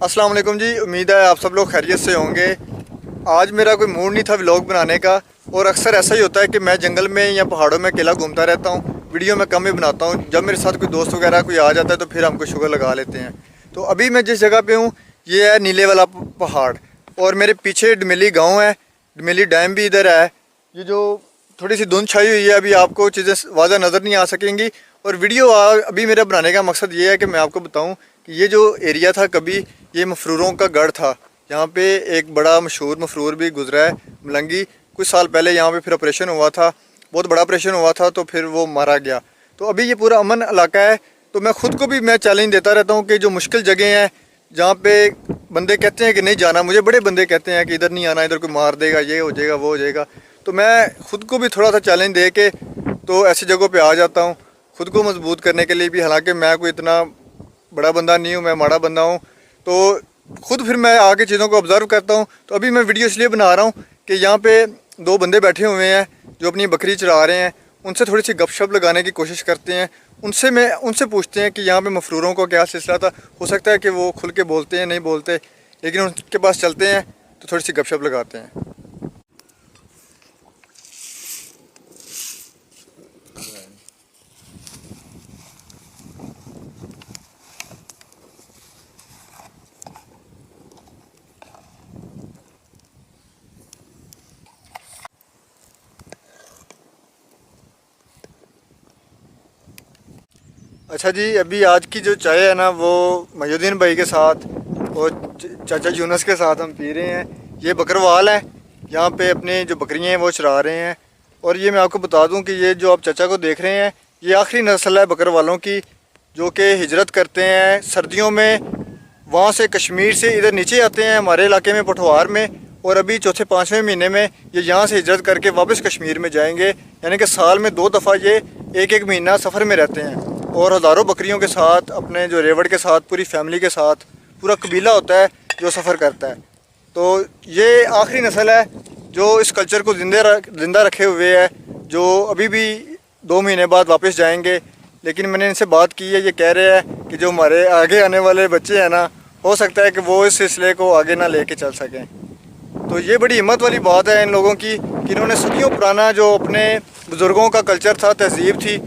अस्सलाम वालेकुम जी। उम्मीद है आप सब लोग खैरियत से होंगे। आज मेरा कोई मूड नहीं था व्लॉग बनाने का, और अक्सर ऐसा ही होता है कि मैं जंगल में या पहाड़ों में अकेला घूमता रहता हूँ। वीडियो मैं कम ही बनाता हूँ। जब मेरे साथ कोई दोस्त वगैरह कोई आ जाता है तो फिर हमको शुगर लगा लेते हैं। तो अभी मैं जिस जगह पे हूँ ये है नीले वाला पहाड़, और मेरे पीछे डमेली गाँव है, डमेली डैम भी इधर है। ये जो थोड़ी सी धुंध छाई हुई है, अभी आपको चीज़ें वाज़ा नज़र नहीं आ सकेंगी। और वीडियो अभी मेरा बनाने का मकसद ये है कि मैं आपको बताऊँ कि ये जो एरिया था कभी ये मफरूरों का गढ़ था। यहाँ पे एक बड़ा मशहूर मफरूर भी गुजरा है, मलंगी। कुछ साल पहले यहाँ पे फिर ऑपरेशन हुआ था, बहुत बड़ा ऑपरेशन हुआ था, तो फिर वो मारा गया। तो अभी ये पूरा अमन इलाका है। तो मैं ख़ुद को भी मैं चैलेंज देता रहता हूँ कि जो मुश्किल जगह हैं जहाँ पे बंदे कहते हैं कि नहीं जाना, मुझे बड़े बंदे कहते हैं कि इधर नहीं आना, इधर कोई मार देगा, ये हो जाएगा, वो हो जाएगा। तो मैं ख़ुद को भी थोड़ा सा चैलेंज दे के तो ऐसी जगहों पे आ जाता हूँ, ख़ुद को मजबूत करने के लिए भी। हालांकि मैं कोई इतना बड़ा बंदा नहीं हूँ, मैं माड़ा बंदा हूँ। तो ख़ुद फिर मैं आके चीज़ों को ऑब्ज़र्व करता हूँ। तो अभी मैं वीडियो इसलिए बना रहा हूँ कि यहाँ पे दो बंदे बैठे हुए हैं जो अपनी बकरी चरा रहे हैं। उनसे थोड़ी सी गपशप लगाने की कोशिश करते हैं। उनसे पूछते हैं कि यहाँ पे मफरूरों का क्या सिलसिला था। हो सकता है कि वो खुल के बोलते हैं, नहीं बोलते, लेकिन उनके पास चलते हैं तो थोड़ी सी गपशप लगाते हैं। अच्छा जी, अभी आज की जो चाय है ना वो मयूद्दीन भाई के साथ और चाचा यूनुस के साथ हम पी रहे हैं। ये बकरवाल है, यहाँ पे अपनी जो बकरियाँ हैं वो चरा रहे हैं। और ये मैं आपको बता दूं कि ये जो आप चाचा को देख रहे हैं ये आखिरी नस्ल है बकरवालों की, जो कि हिजरत करते हैं सर्दियों में। वहाँ से कश्मीर से इधर नीचे आते हैं हमारे इलाके में पठवार में, और अभी चौथे पाँचवें महीने में ये यहाँ से हिजरत करके वापस कश्मीर में जाएंगे। यानी कि साल में 2 दफ़ा ये एक महीना सफ़र में रहते हैं, और हज़ारों बकरियों के साथ, अपने जो रेवड़ के साथ, पूरी फैमिली के साथ, पूरा कबीला होता है जो सफ़र करता है। तो ये आखिरी नस्ल है जो इस कल्चर को ज़िंदा रखे हुए है, जो अभी भी 2 महीने बाद वापस जाएंगे। लेकिन मैंने इनसे बात की है, ये कह रहे हैं कि जो हमारे आगे आने वाले बच्चे हैं ना, हो सकता है कि वो इस सिलसिले को आगे ना लेके चल सकें। तो ये बड़ी हिम्मत वाली बात है इन लोगों की कि इन्होंने सदियों पुराना जो अपने बुज़ुर्गों का कल्चर था, तहजीब थी,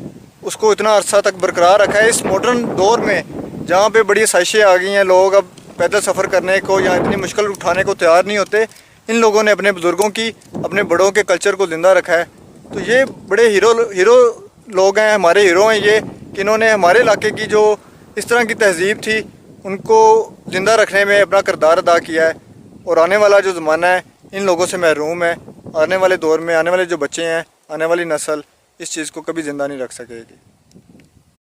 उसको इतना अरसा तक बरकरार रखा है। इस मॉडर्न दौर में जहाँ पे बड़ी साजिशें आ गई हैं, लोग अब पैदल सफ़र करने को या इतनी मुश्किल उठाने को तैयार नहीं होते, इन लोगों ने अपने बुज़ुर्गों की, अपने बड़ों के कल्चर को ज़िंदा रखा है। तो ये बड़े हीरो लोग हैं, हमारे हीरो हैं ये, कि इन्होंने हमारे इलाके की जो इस तरह की तहजीब थी उनको ज़िंदा रखने में अपना किरदार अदा किया है। और आने वाला जो ज़माना है इन लोगों से महरूम है। आने वाले दौर में आने वाले जो बच्चे हैं, आने वाली नस्ल इस चीज़ को कभी ज़िंदा नहीं रख सकेगी।